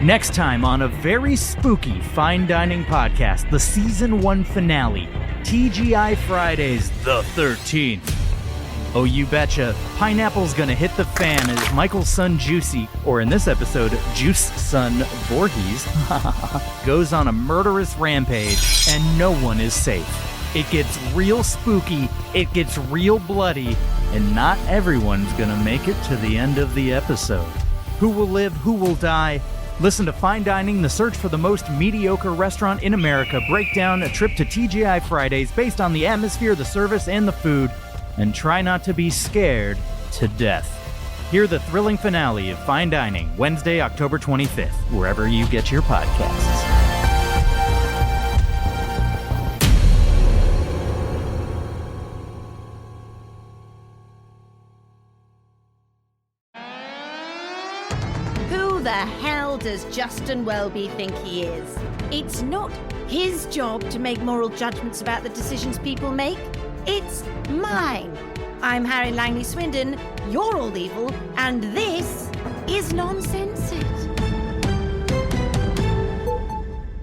Next time on a very spooky fine dining podcast, the season 1 finale, TGI Fridays the 13th. Oh, you betcha, pineapple's gonna hit the fan as Michael's son Juicy, or in this episode, Juice's son Voorhees, goes on a murderous rampage, and no one is safe. It gets real spooky, it gets real bloody, and not everyone's gonna make it to the end of the episode. Who will live, who will die? Listen to Fine Dining, the search for the most mediocre restaurant in America, break down a trip to TGI Fridays based on the atmosphere, the service, and the food, and try not to be scared to death. Hear the thrilling finale of Fine Dining, Wednesday, October 25th, wherever you get your podcasts. Who the hell does Justin Welby think he is? It's not his job to make moral judgments about the decisions people make. It's mine. I'm Harriet Langley-Swindon, you're all evil, and this is Non-Censored.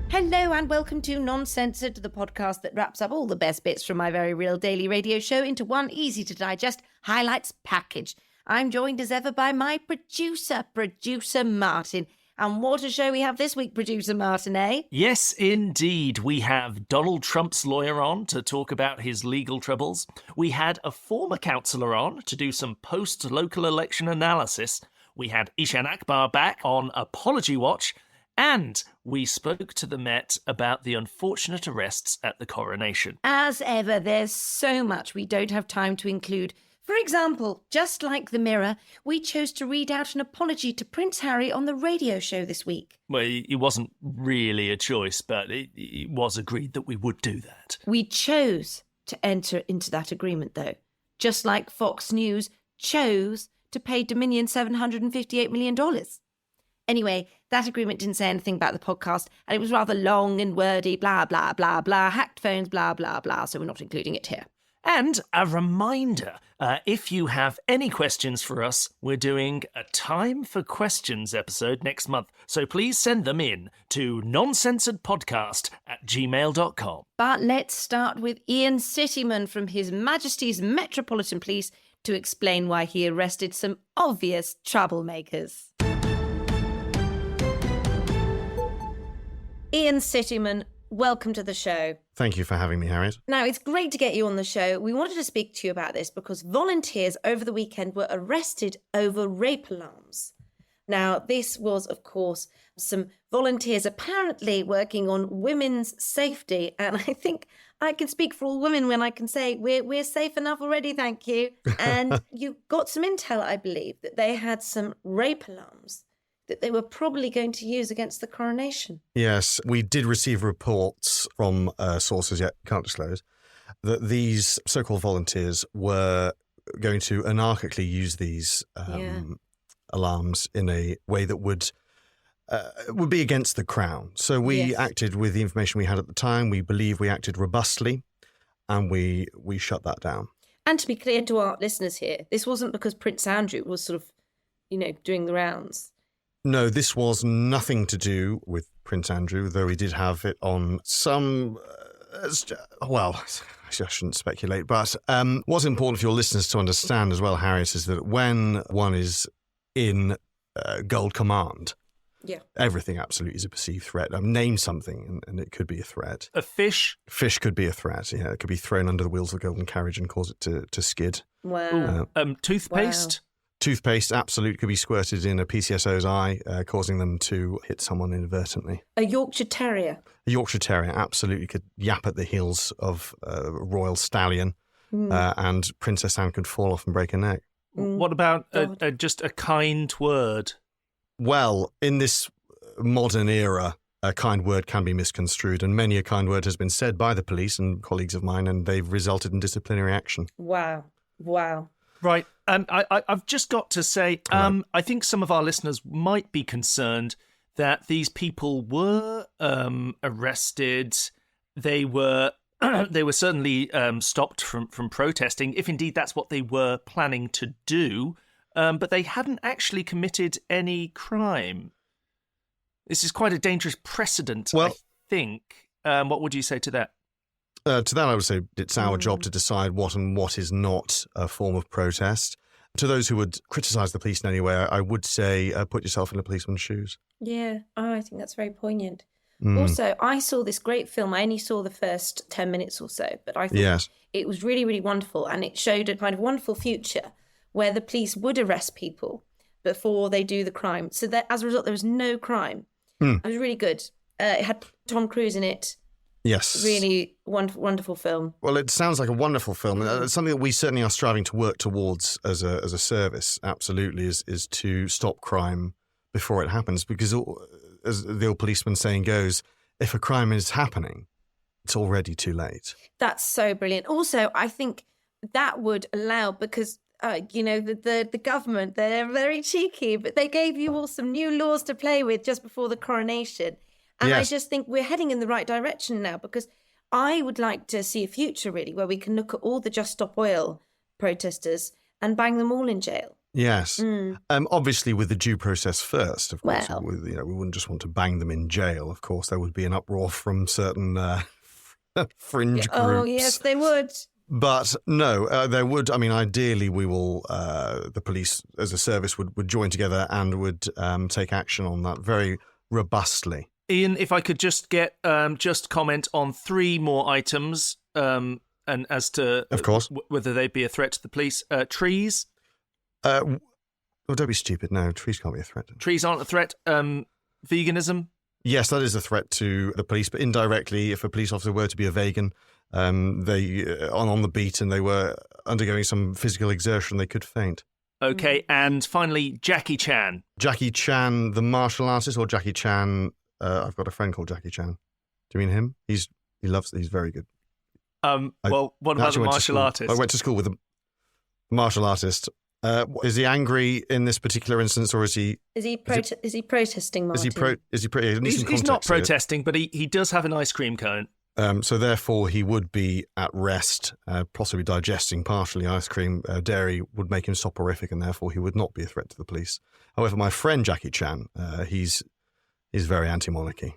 Hello and welcome to Non-Censored, the podcast that wraps up all the best bits from my very real daily radio show into one easy-to-digest highlights package. I'm joined as ever by my producer Martin. And what a show we have this week, Producer Martin, eh? Yes, indeed. We have Donald Trump's lawyer on to talk about his legal troubles. We had a former councillor on to do some post-local election analysis. We had Eshaan Akbar back on ApologyWatch. And we spoke to the Met about the unfortunate arrests at the coronation. As ever, there's so much we don't have time to include. For example, just like The Mirror, we chose to read out an apology to Prince Harry on the radio show this week. Well, it wasn't really a choice, but it was agreed that we would do that. We chose to enter into that agreement, though, just like Fox News chose to pay Dominion $758 million. Anyway, that agreement didn't say anything about the podcast, and it was rather long and wordy, blah, blah, blah, blah, hacked phones, blah, blah, blah, so we're not including it here. And a reminder, if you have any questions for us, we're doing a Time for Questions episode next month. So please send them in to noncensoredpodcast@gmail.com. But let's start with Ian Cityman from His Majesty's Metropolitan Police to explain why he arrested some obvious troublemakers. Ian Cityman, welcome to the show. Thank you for having me, Harriet. Now, it's great to get you on the show. We wanted to speak to you about this because volunteers over the weekend were arrested over rape alarms. Now, this was, of course, some volunteers apparently working on women's safety. And I think I can speak for all women when I can say we're safe enough already, thank you. And you got some intel, I believe, that they had some rape alarms that they were probably going to use against the coronation. Yes, we did receive reports from sources yet can't disclose that these so-called volunteers were going to anarchically use these alarms in a way that would be against the Crown. So we acted with the information we had at the time. We believe we acted robustly, and we shut that down. And to be clear to our listeners here, this wasn't because Prince Andrew was sort of, doing the rounds. No, this was nothing to do with Prince Andrew, though he did have it on some, I shouldn't speculate, but what's important for your listeners to understand as well, Harriet, is that when one is in Gold Command, everything absolutely is a perceived threat. Name something and it could be a threat. A fish? Fish could be a threat, yeah. It could be thrown under the wheels of a golden carriage and cause it to skid. Wow. Toothpaste? Wow. Toothpaste absolutely could be squirted in a PCSO's eye, causing them to hit someone inadvertently. A Yorkshire Terrier? A Yorkshire Terrier absolutely could yap at the heels of a royal stallion, and Princess Anne could fall off and break her neck. What about just a kind word? Well, in this modern era, a kind word can be misconstrued, and many a kind word has been said by the police and colleagues of mine, and they've resulted in disciplinary action. Wow. Right, and I've just got to say, I think some of our listeners might be concerned that these people were arrested. They were certainly stopped from protesting, if indeed that's what they were planning to do, but they hadn't actually committed any crime. This is quite a dangerous precedent, Well, I think. What would you say to that? To that, I would say it's our job to decide what and what is not a form of protest. To those who would criticise the police in any way, I would say put yourself in a policeman's shoes. Yeah, I think that's very poignant. Also, I saw this great film. I only saw the first 10 minutes or so, but I thought it was really, really wonderful. And it showed a kind of wonderful future where the police would arrest people before they do the crime. So that as a result, there was no crime. It was really good. It had Tom Cruise in it. Yes. Really wonderful film. Well, it sounds like a wonderful film. It's something that we certainly are striving to work towards as a service, absolutely, is to stop crime before it happens. Because as the old policeman saying goes, if a crime is happening, it's already too late. That's so brilliant. Also, I think that would allow, because, the government, they're very cheeky, but they gave you all some new laws to play with just before the coronation. And I just think we're heading in the right direction now, because I would like to see a future, really, where we can look at all the Just Stop Oil protesters and bang them all in jail. Yes. Obviously, with the due process first, of course. Well, we wouldn't just want to bang them in jail. Of course, there would be an uproar from certain fringe groups. Oh, yes, they would. But no, there would. I mean, ideally, we will. The police, as a service, would join together and would take action on that very robustly. Ian, if I could just get just comment on 3 more items, and as to of course whether they'd be a threat to the police. Trees. Well, don't be stupid. No, trees can't be a threat. Trees aren't a threat. Veganism. Yes, that is a threat to the police, but indirectly, if a police officer were to be a vegan, they on the beat and they were undergoing some physical exertion, they could faint. Okay, and finally, Jackie Chan. Jackie Chan, the martial artist, or Jackie Chan? I've got a friend called Jackie Chan. Do you mean him? He's very good. Well, what about the martial artist? I went to school with a martial artist. Is he angry in this particular instance, or is he? Is he protesting, Martin? He's not protesting, but he does have an ice cream cone. So therefore, he would be at rest, possibly digesting partially ice cream. Dairy would make him soporific, and therefore he would not be a threat to the police. However, my friend Jackie Chan, he's very anti-monarchy.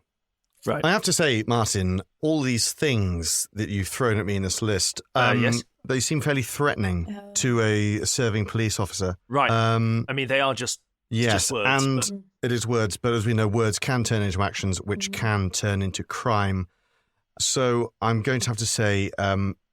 Right. I have to say, Martin, all these things that you've thrown at me in this list, yes, they seem fairly threatening to a serving police officer. Right. I mean, they are just words. And it is words, but as we know, words can turn into actions, which can turn into crime. So I'm going to have to say,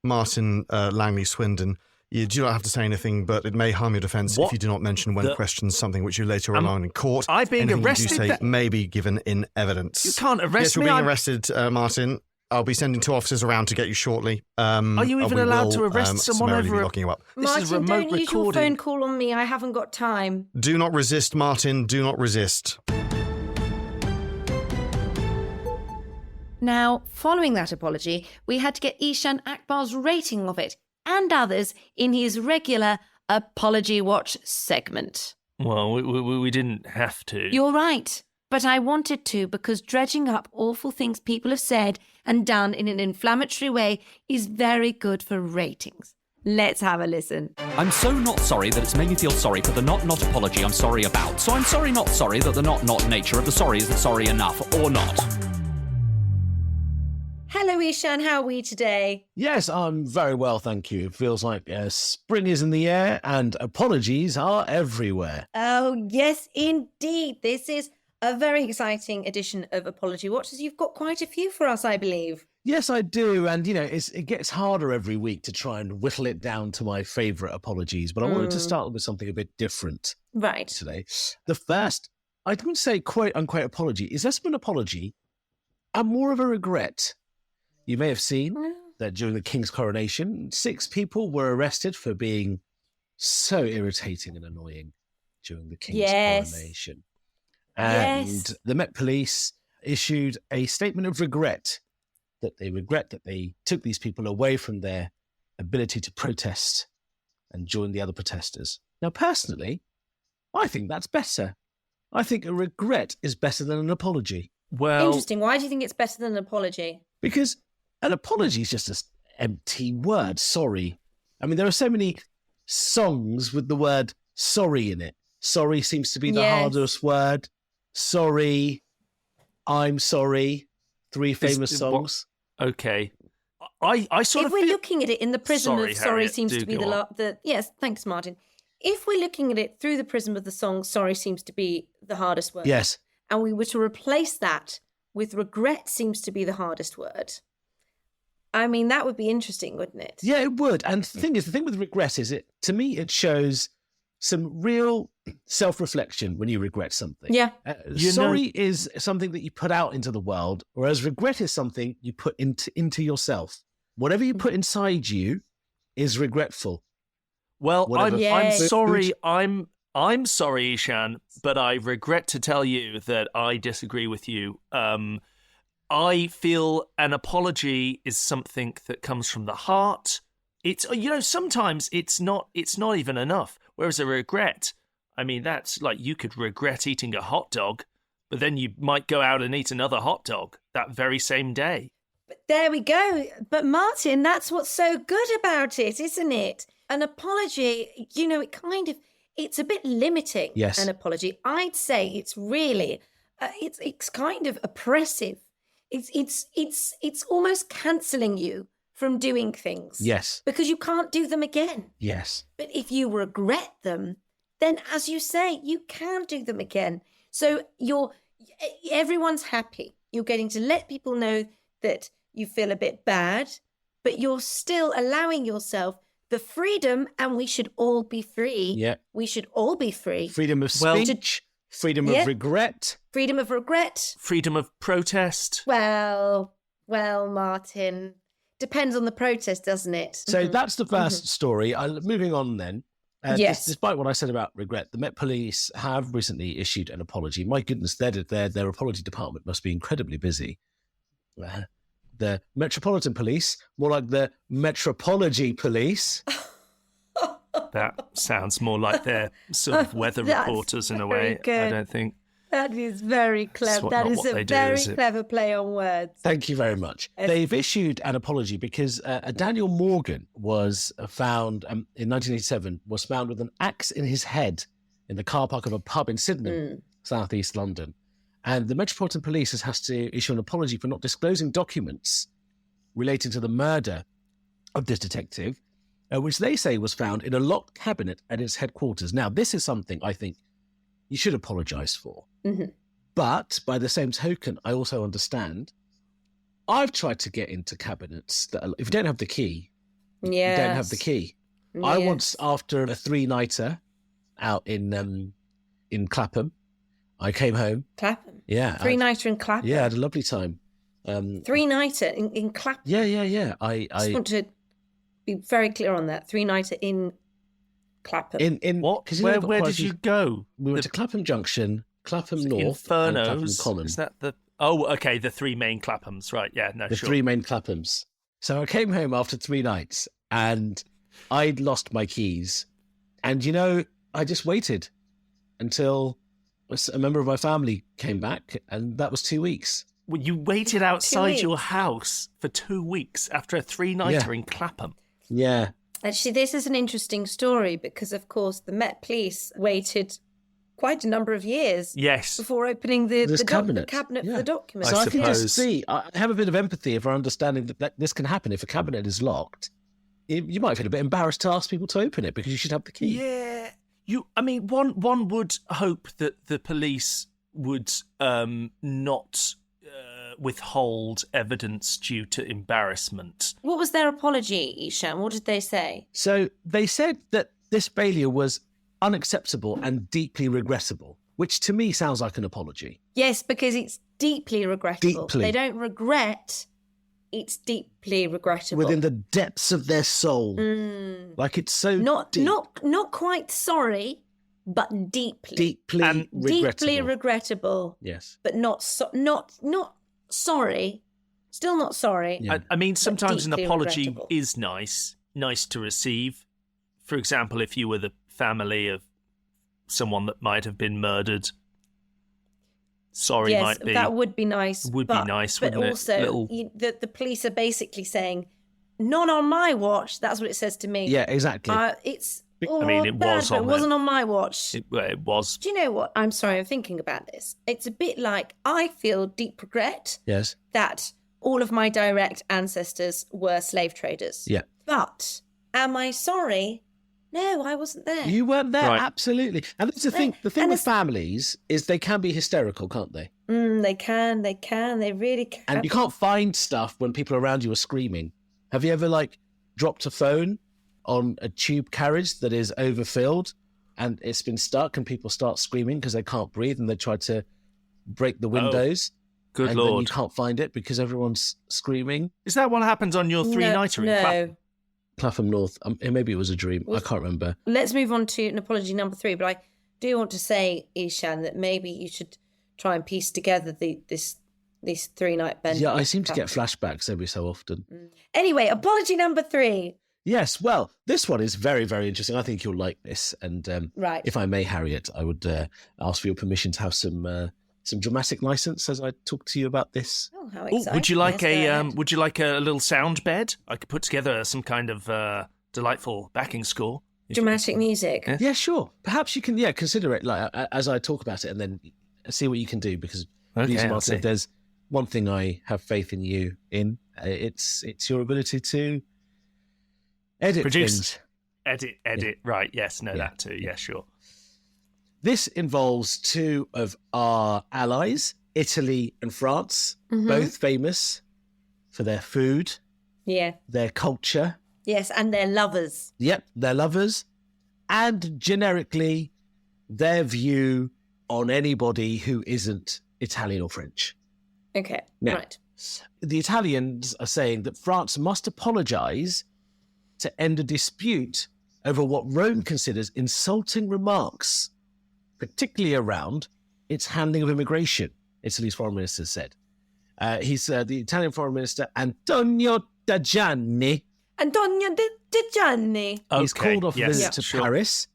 Martin Langley-Swindon, you do not have to say anything, but it may harm your defence if you do not mention when questions something which you later rely on in court. I'm being arrested. You say may be given in evidence. You can't arrest me. Yes, you're being arrested, Martin. I'll be sending 2 officers around to get you shortly. Are you even allowed to arrest someone over locking you up? Martin, don't use your phone call on me. I haven't got time. Do not resist, Martin. Do not resist. Now, following that apology, we had to get Eshaan Akbar's rating of it and others in his regular ApologyWatch segment. Well, we didn't have to. You're right, but I wanted to, because dredging up awful things people have said and done in an inflammatory way is very good for ratings. Let's have a listen. I'm so not sorry that it's made me feel sorry for the not apology I'm sorry about. So I'm sorry not sorry that the not nature of the sorry isn't sorry enough, or not. Hello, Eshaan. How are we today? Yes, I'm very well, thank you. It feels like spring is in the air and apologies are everywhere. Oh, yes, indeed. This is a very exciting edition of Apology Watchers. You've got quite a few for us, I believe. Yes, I do. And, it gets harder every week to try and whittle it down to my favourite apologies. But I wanted to start with something a bit different today. The first, I wouldn't say quote-unquote apology, is less of an apology and more of a regret. You may have seen that during the King's coronation, 6 people were arrested for being so irritating and annoying during the King's coronation. And the Met Police issued a statement of regret that they took these people away from their ability to protest and join the other protesters. Now, personally, I think that's better. I think a regret is better than an apology. Well, interesting. Why do you think it's better than an apology? Because an apology is just an empty word, sorry. I mean, there are so many songs with the word sorry in it. Sorry seems to be the hardest word. Sorry, I'm Sorry, three famous songs. Okay. I sort of... If we're looking at it in the prism of Sorry seems to be the... Yes, thanks, Martin. If we're looking at it through the prism of the song, Sorry seems to be the hardest word. Yes. And we were to replace that with Regret seems to be the hardest word. I mean, that would be interesting, wouldn't it? Yeah, it would. And the thing with regret is to me, it shows some real self-reflection when you regret something. Yeah. Sorry is something that you put out into the world, whereas regret is something you put into yourself. Whatever you put inside you is regretful. Well, I'm sorry. I'm sorry, Eshaan, but I regret to tell you that I disagree with you. I feel an apology is something that comes from the heart. It's, sometimes it's not even enough. Whereas a regret, I mean, that's like you could regret eating a hot dog, but then you might go out and eat another hot dog that very same day. But there we go. But Martin, that's what's so good about it, isn't it? An apology, it's a bit limiting. Yes. An apology. I'd say it's really, it's kind of oppressive. It's almost cancelling you from doing things. Yes. Because you can't do them again. Yes. But if you regret them, then as you say, you can do them again. So everyone's happy. You're getting to let people know that you feel a bit bad, but you're still allowing yourself the freedom, and we should all be free. Yeah. We should all be free. Freedom of speech, freedom of regret. Freedom of regret. Freedom of protest. Well, Martin, depends on the protest, doesn't it? So that's the first story. Moving on then. Yes. Despite what I said about regret, the Met Police have recently issued an apology. My goodness, their apology department must be incredibly busy. The Metropolitan Police, more like the Metropology Police. That sounds more like they're sort of weather reporters in a way. Good. I don't think. That is very clever. That is a very clever play on words. Thank you very much. They've issued an apology because Daniel Morgan was found in 1987, was found with an axe in his head in the car park of a pub in Sydenham, southeast London. And the Metropolitan Police has to issue an apology for not disclosing documents relating to the murder of this detective, which they say was found in a locked cabinet at its headquarters. Now, this is something I think you should apologise for. Mm-hmm. But by the same token, I also understand. I've tried to get into cabinets that if you don't have the key, you don't have the key. Yes. I once, after a 3-nighter out in Clapham, I came home. Clapham? Yeah. 3-nighter in Clapham? Yeah, I had a lovely time. 3-nighter in Clapham? Yeah. I just want to be very clear on that. 3-nighter in Clapham. In what? Where did you go? We went to Clapham Junction, Clapham North, Infernos. and Clapham Common. Is that the... Oh, okay, the 3 main Claphams. Right, yeah, no, the sure. 3 main Claphams. So I came home after 3 nights and I'd lost my keys. And, I just waited until a member of my family came back, and that was 2 weeks. Well, you waited outside your house for 2 weeks after a 3-nighter in Clapham? Yeah. Actually, this is an interesting story because, of course, the Met Police waited quite a number of years before opening the cabinet for the documents. So I can just see, I have a bit of empathy for understanding that this can happen. If a cabinet is locked, you might feel a bit embarrassed to ask people to open it because you should have the key. Yeah. One would hope that the police would not withhold evidence due to embarrassment. What was their apology, Eshaan? What did they say? So they said that this failure was unacceptable and deeply regrettable, which to me sounds like an apology. Yes, because it's deeply regrettable. Deeply. They don't regret, it's deeply regrettable. Within the depths of their soul. Like it's so deep. Not quite sorry, but deeply. Deeply regrettable. Deeply regrettable. Yes. But not sorry. Still not sorry. Yeah. I mean, sometimes an apology regrettable. is nice to receive. For example, if you were the family of someone that might have been murdered, sorry might be. That would be nice. Be nice, wouldn't it? But also, the police are basically saying, "Not on my watch." That's what it says to me. Yeah, exactly. I mean, it was on. It wasn't on my watch. It was. Do you know what? I'm sorry, I'm thinking about this. It's a bit like I feel deep regret. Yes. That all of my direct ancestors were slave traders. Yeah. But am I sorry? No, I wasn't there. You weren't there, Right. absolutely. And that's the thing. The thing with families is they can be hysterical, can't they? They can. They really can. And you can't find stuff when people around you are screaming. Have you ever dropped a phone on a tube carriage that is overfilled and it's been stuck and people start screaming because they can't breathe and they try to break the windows? Good and Lord. then you can't find it because everyone's screaming. Is that what happens on your three-nighter in Clapham? Clapham North. Maybe it was a dream. I can't remember. Let's move on to an apology number 3. But I do want to say, Eshaan, that maybe you should try and piece together this 3-night bend. Yeah, I seem to get flashbacks every so often. Anyway, apology number 3. Yes, well, this one is very, very interesting. I think you'll like this. And Right. if I may, Harriet, I would ask for your permission to have some dramatic license as I talk to you about this. Oh, how exciting. Would you like Yes, would you like a little sound bed? I could put together some kind of delightful backing score. dramatic music? Yeah. Yeah, sure. Perhaps you can, consider it as I talk about it and then see what you can do because, Okay, Martin, if there's one thing I have faith in you in, it's your ability to edit Produce. things. Edit. Right, yes, that too. Yeah, sure. This involves 2 of our allies, Italy and France, both famous for their food, their culture. Yes, and they're lovers. Yep, they're lovers. And generically, their view on anybody who isn't Italian or French. Okay, Now, right. The Italians are saying that France must apologise to end a dispute over what Rome considers insulting remarks, particularly around its handling of immigration, Italy's foreign minister said. He's the Italian foreign minister, Antonio Tajani. Antonio Tajani. He's called off a visit to Paris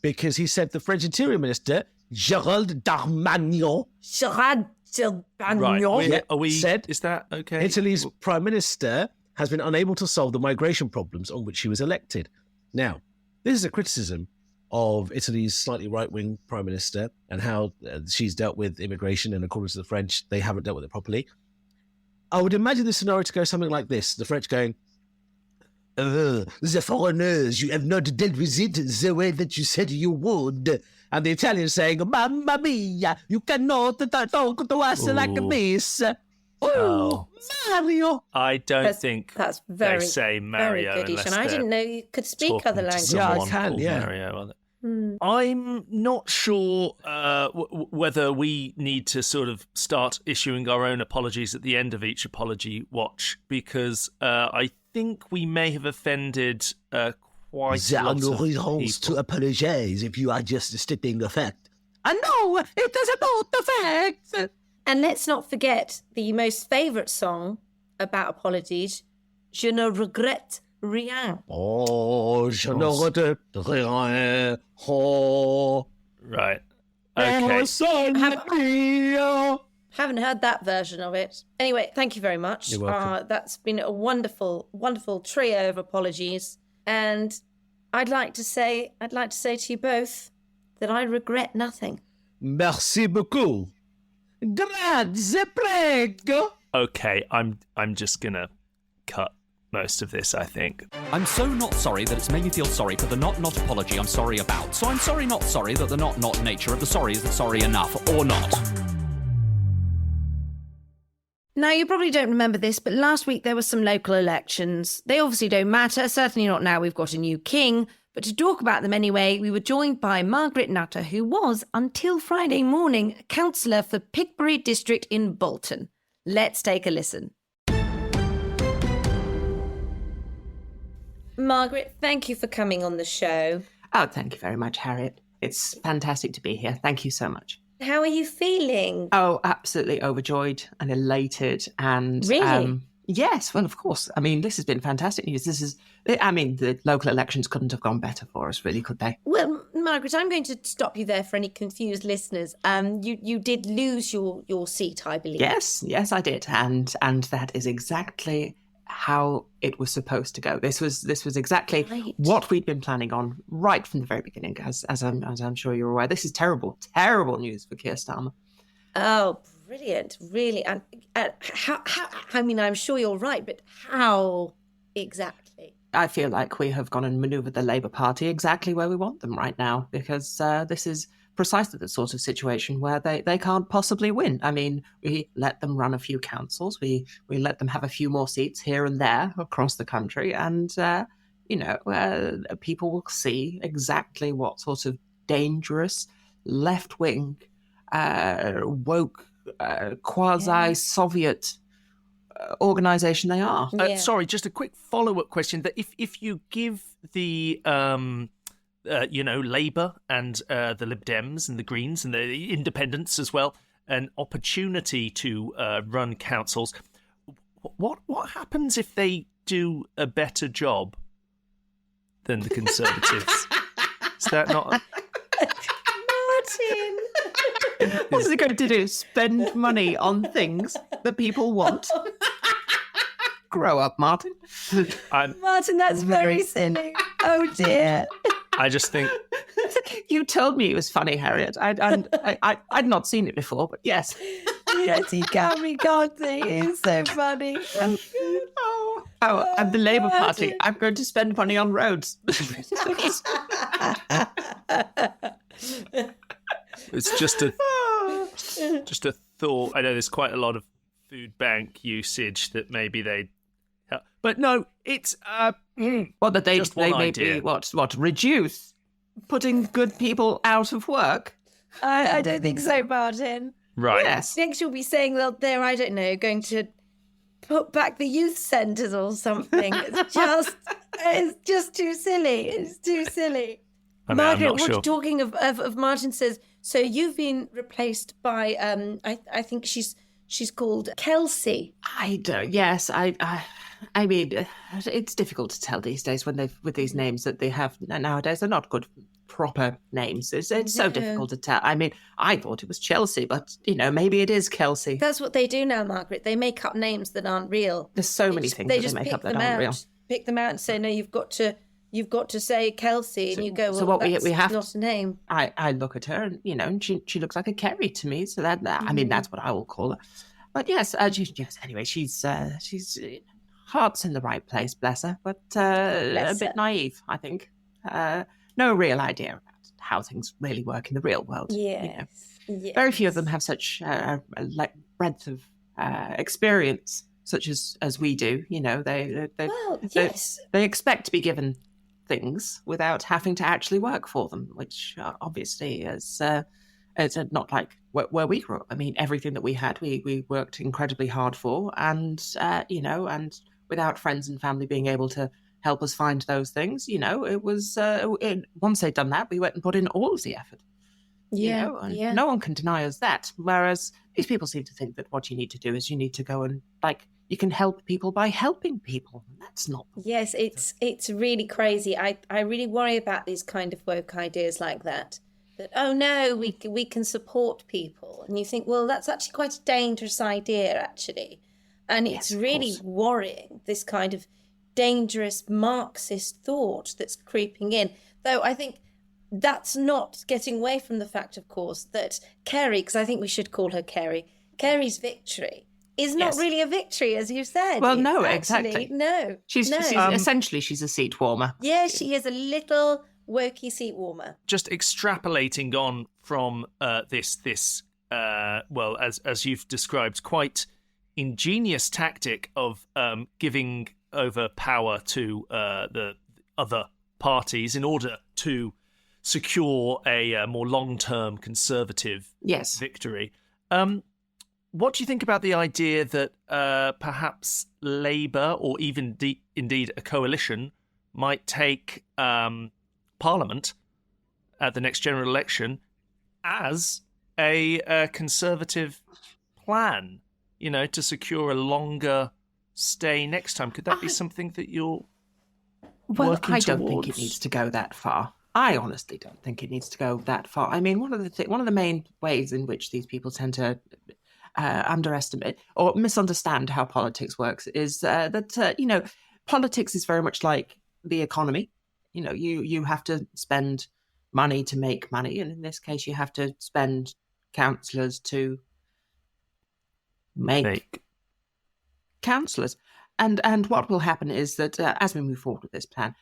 because he said the French Interior Minister, Gérald Darmanin, said, is that okay? Italy's Prime Minister has been unable to solve the migration problems on which he was elected. Now, this is a criticism of Italy's slightly right-wing Prime Minister and how she's dealt with immigration, and according to the French, they haven't dealt with it properly. I would imagine the scenario to go something like this. The French going, the foreigners, you have not dealt with it the way that you said you would. And the Italians saying, Mamma mia, you cannot talk to us like this. Oh, Mario. I don't think that's very, they say Mario very good, unless Eshaan. I didn't know you could speak other languages. Yeah, I can, Mario. I'm not sure whether we need to sort of start issuing our own apologies at the end of each Apology Watch, because I think we may have offended quite there a lot are no of reasons people. to apologize if you are just stating the fact. And no, it is not the fact. And let's not forget the most favourite song about apologies, Je ne regrette rien. Oh, je ne regrette rien. Oh. Right. Okay. Haven't heard that version of it. Anyway, thank you very much. You're welcome. That's been a wonderful, wonderful trio of apologies. And I'd like to say to you both that I regret nothing. Merci beaucoup. Grazie, prego. Okay, I'm just gonna cut most of this, I think. I'm so not sorry that it's made me feel sorry for the not apology I'm sorry about. So I'm sorry not sorry that the not nature of the sorry isn't sorry enough, or not. Now, you probably don't remember this, but last week there were some local elections. They obviously don't matter, certainly not now we've got a new king. But to talk about them anyway, we were joined by Margaret Nutter, who was, until Friday morning, a councillor for Pigbury District in Bolton. Let's take a listen. Margaret, thank you for coming on the show. Oh, thank you very much, Harriet. It's fantastic to be here. Thank you so much. How are you feeling? Oh, absolutely overjoyed and elated. And really? Yes, well, of course. I mean, this has been fantastic news. The local elections couldn't have gone better for us, really, could they? Well, Margaret, I'm going to stop you there for any confused listeners. You did lose your seat, I believe. Yes, I did. And that is exactly how it was supposed to go. This was exactly what we'd been planning on right from the very beginning, as I'm sure you're aware. This is terrible news for Keir Starmer. Oh, brilliant. Really. And how, I mean, I'm sure you're right, but how exactly? I feel like we have gone and manoeuvred the Labour Party exactly where we want them right now, because this is precisely the sort of situation where they can't possibly win. I mean, we let them run a few councils, we let them have a few more seats here and there across the country, and, people will see exactly what sort of dangerous, left-wing, woke, quasi-Soviet organisation they are. Sorry, just a quick follow-up question. That if you give the Labour and the Lib Dems and the Greens and the Independents as well an opportunity to run councils, what happens if they do a better job than the Conservatives? Is that not... Martin! What are they going to do? Spend money on things that people want? Grow up, Martin. Martin, that's very silly. Oh, dear. I just think... You told me it was funny, Harriet. I'd not seen it before, but yes. Yes, he can't see. It's so funny. I'm the Labour Party. I'm going to spend money on roads. It's just a thought. I know there's quite a lot of food bank usage that maybe they... But no, it's... Well, that they maybe, reduce putting good people out of work? I don't think so, Martin. Right. Yes. Next you'll be saying they're, I don't know, going to put back the youth centres or something. It's just too silly. It's too silly. Margaret, talking of Martin says, so you've been replaced by, I think she's called Kelsey. I don't, yes, I mean, it's difficult to tell these days with these names that they have nowadays. They're not good, proper names. It's so difficult to tell. I mean, I thought it was Chelsea, but, maybe it is Kelsey. That's what they do now, Margaret. They make up names that aren't real. There's so many things that they make up that aren't real. Pick them out and say, no, you've got to say Kelsey, and you go, well, so what that's we have, not a name. I look at her, and, she looks like a Kerry to me, so that, I mean, that's what I will call her. But yes, anyway, she's heart's in the right place, bless her, but a bit naive, I think. No real idea about how things really work in the real world. Yes. Very few of them have such breadth of experience, such as we do. They expect to be given things without having to actually work for them, which obviously is not like where we grew up. I mean, everything that we had, we worked incredibly hard for, and and without friends and family being able to help us find those things, it was once they'd done that, we went and put in all of the effort. No one can deny us that. Whereas these people seem to think that what you need to do is you need to go and you can help people by helping people. That's not. Yes, it's really crazy. I really worry about these kind of woke ideas like that. That, oh no, we can support people, and you think, well, that's actually quite a dangerous idea, actually, and it's really worrying. This kind of dangerous Marxist thought that's creeping in. Though I think that's not getting away from the fact, of course, that Kerry, because I think we should call her Kerry, Kerry's victory is not really a victory, as you said. Well, no, exactly. No. She's essentially, she's a seat warmer. Yeah, she is a little wokey seat warmer. Just extrapolating on from this as you've described, quite ingenious tactic of giving over power to the other parties in order to secure a more long-term Conservative victory. What do you think about the idea that perhaps Labour, or even indeed a coalition, might take Parliament at the next general election as a Conservative plan, to secure a longer stay next time? Could that be something that you're working towards? I don't think it needs to go that far. I honestly don't think it needs to go that far. I mean, one of the main ways in which these people tend to underestimate or misunderstand how politics works is that politics is very much like the economy. You have to spend money to make money, and in this case, you have to spend councillors to make councillors. And what will happen is that as we move forward with this plan,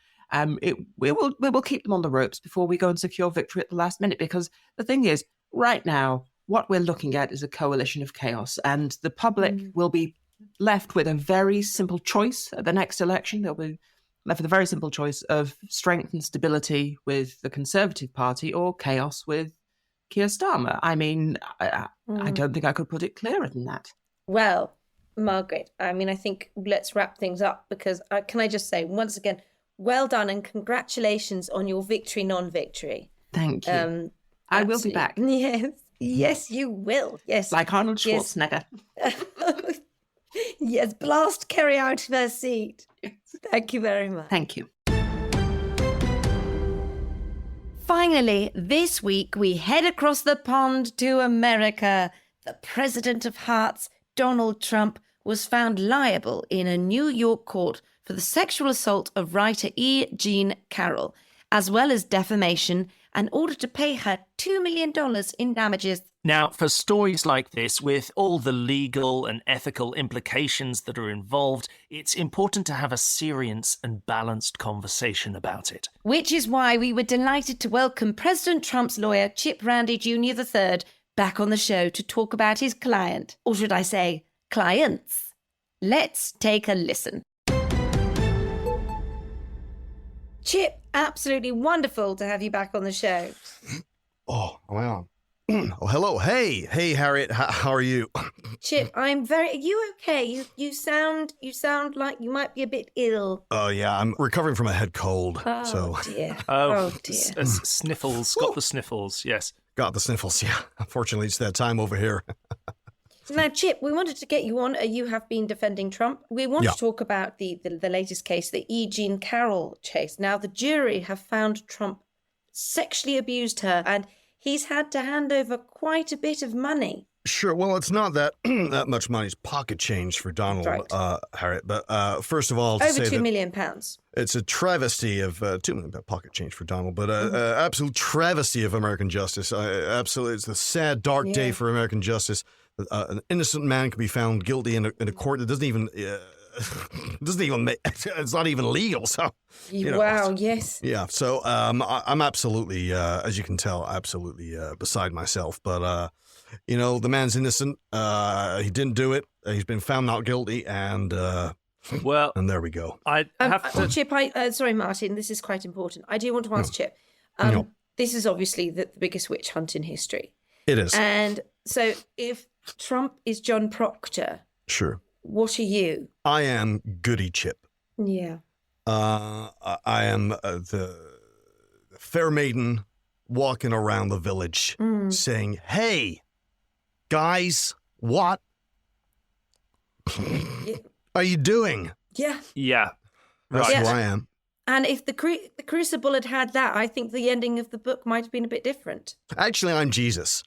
we will keep them on the ropes before we go and secure victory at the last minute. Because the thing is, right now, what we're looking at is a coalition of chaos, and the public will be left with a very simple choice at the next election. They'll be left with a very simple choice of strength and stability with the Conservative Party or chaos with Keir Starmer. I mean, I don't think I could put it clearer than that. Well, Margaret, I mean, I think let's wrap things up, because can I just say once again, well done and congratulations on your victory, non-victory. Thank you. I will be back. Yes, you will. Yes. Like Arnold Schwarzenegger. Yes, yes, blast Kerry out of her seat. Yes. Thank you very much. Thank you. Finally, this week we head across the pond to America. The President of Hearts, Donald Trump, was found liable in a New York court for the sexual assault of writer E. Jean Carroll, as well as defamation, and ordered to pay her $2 million in damages. Now, for stories like this, with all the legal and ethical implications that are involved, it's important to have a serious and balanced conversation about it. Which is why we were delighted to welcome President Trump's lawyer, Chip Randy Jr. III, back on the show to talk about his client, or should I say, clients. Let's take a listen. Chip, absolutely wonderful to have you back on the show. Oh, am I on? Oh, hello. Hey, Harriet. How are you? Chip, I'm very... Are you okay? You sound like you might be a bit ill. Oh, yeah. I'm recovering from a head cold. Oh, so. Dear. Oh, dear. Sniffles. Got the sniffles, yes. Got the sniffles, yeah. Unfortunately, it's that time over here. Now, Chip, we wanted to get you on. You have been defending Trump. We want to talk about the latest case, the E. Jean Carroll case. Now, the jury have found Trump sexually abused her, and he's had to hand over quite a bit of money. Sure. Well, it's not that much money. It's pocket change for Donald, right. Harriet. But first of all, over £2 million. It's a travesty of $2 million pocket change for Donald, but absolute travesty of American justice. Absolutely, it's a sad, dark day for American justice. An innocent man can be found guilty in a court that doesn't even make, it's not even legal. So, wow, yes, yeah. So, I'm absolutely, as you can tell, absolutely beside myself. But the man's innocent. He didn't do it. He's been found not guilty, and well, and there we go. I have to... Chip, sorry, Martin. This is quite important. I do want to ask Chip. This is obviously the biggest witch hunt in history. It is, and so if Trump is John Proctor, sure. What are you? I am Goody Chip. Yeah. I am the fair maiden walking around the village saying, "Hey, guys, what are you doing?" Yeah. Yeah. That's who I am. And if the Crucible had that, I think the ending of the book might have been a bit different. Actually, I'm Jesus.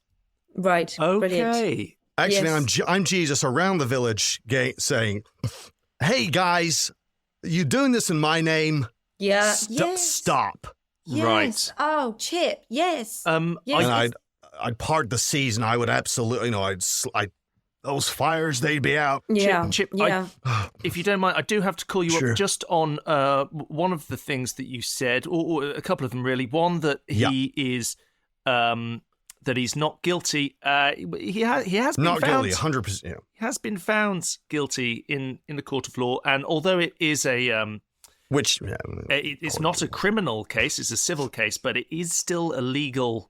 Right. Okay. Brilliant. Actually, I'm Jesus around the village saying, "Hey, guys, you doing this in my name? Yeah. Stop." Yes. Right. Oh, Chip. Yes. Yes. And I'd part the seas, and I would absolutely, those fires, they'd be out. Yeah. Chip, yeah. If you don't mind, I do have to call you Sure. up just on one of the things that you said, or a couple of them really. One, that he is... that he's not guilty. He has been not found, guilty, 100%. Yeah. He has been found guilty in the court of law, and although it is it's not a criminal case, it's a civil case, but it is still a legal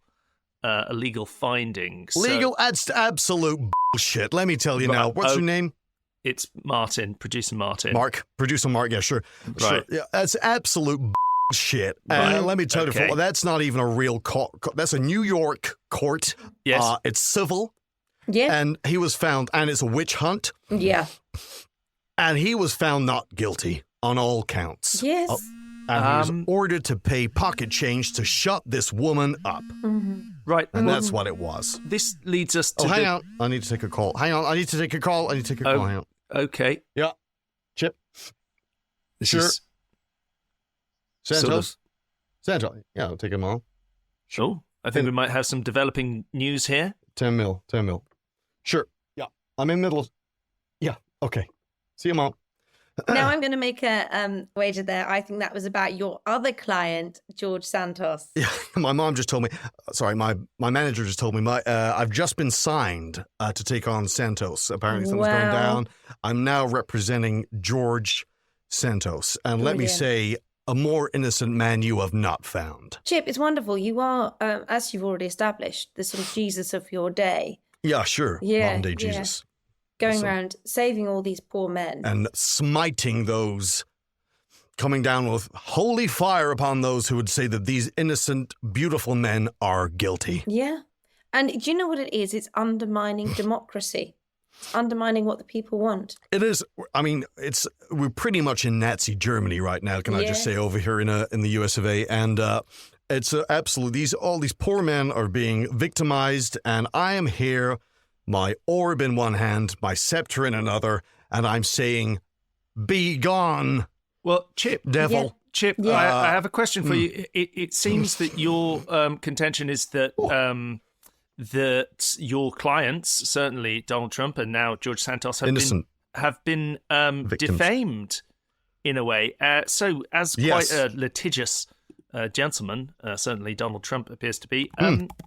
finding. Legal? That's absolute bullshit. Let me tell you now. What's your name? It's Martin, producer Martin. Producer Mark. Yeah, sure. Right. Sure. Yeah, that's absolute shit. Right. Let me tell you, that's not even a real court. That's a New York court. Yes. It's civil. Yeah. And he was found, and it's a witch hunt. Yeah. And he was found not guilty on all counts. Yes. And he was ordered to pay pocket change to shut this woman up. Mm-hmm. Right. And that's what it was. This leads us to... hang on. I need to take a call. Hang on. I need to take a call. Hang on. Okay. Yeah. Chip. This sure. is Santos? Santos. Yeah, I'll take him on. Sure. Oh, I think we might have some developing news here. 10 mil. Sure. Yeah. I'm in middle. Yeah. Okay. See you, Mom. Now I'm going to make a wager there. I think that was about your other client, George Santos. Yeah, my mom just told me. Sorry, my manager just told me. I've just been signed to take on Santos. Apparently, something's going down. I'm now representing George Santos, and let me say, a more innocent man you have not found. Chip, it's wonderful. You are, as you've already established, the sort of Jesus of your day. Yeah, sure. Yeah, modern day Jesus. Going around saving all these poor men. And smiting those, coming down with holy fire upon those who would say that these innocent, beautiful men are guilty. Yeah. And do you know what it is? It's undermining democracy. It's undermining what the people want. It is. I mean, we're pretty much in Nazi Germany right now, can I just say, over here in the US of A. And it's absolutely, all these poor men are being victimized, and I am here, my orb in one hand, my scepter in another, and I'm saying, be gone. Well, Chip, devil. Yeah. Chip, yeah. I have a question for you. It seems that your contention is that that your clients, certainly Donald Trump and now George Santos, have been defamed in a way. So, as quite a litigious gentleman, certainly Donald Trump appears to be,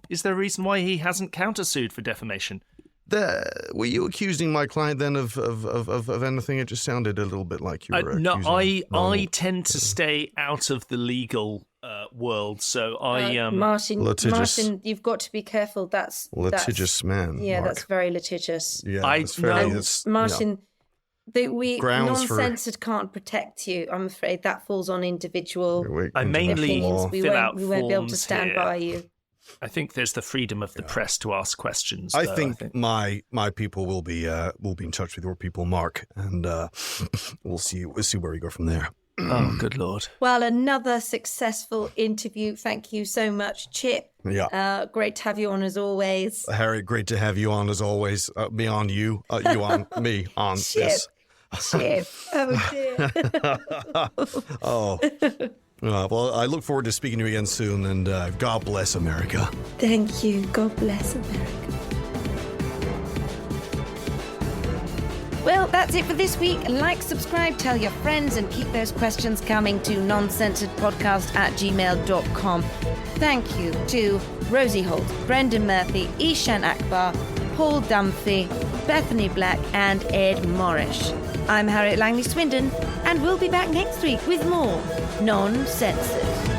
is there a reason why he hasn't countersued for defamation? Were you accusing my client then of anything? It just sounded a little bit like you were no, accusing. I tend to stay out of the legal world, so I... Martin, you've got to be careful. That's litigious man. Yeah, Mark. That's very litigious. Yeah, Martin, non-censored can't protect you. I'm afraid that falls on individual I mainly opinions. We won't be able to stand by you. I think there's the freedom of the press to ask questions. I think my people will be in touch with your people, Mark, and we'll see where we go from there. Oh, good Lord. Well, another successful interview. Thank you so much, Chip. Yeah. Great to have you on as always. Harriet, great to have you on as always. Me on you. You on me on Chip. this. Chip. Oh, dear. Oh. Well, I look forward to speaking to you again soon, and God bless America. Thank you. God bless America. Well, that's it for this week. Like, subscribe, tell your friends, and keep those questions coming to noncensoredpodcast@gmail.com. Thank you to Rosie Holt, Brendan Murphy, Eshaan Akbar, Paul Dunphy, Bethany Black, and Ed Morrish. I'm Harriet Langley-Swindon, and we'll be back next week with more Non-Censored.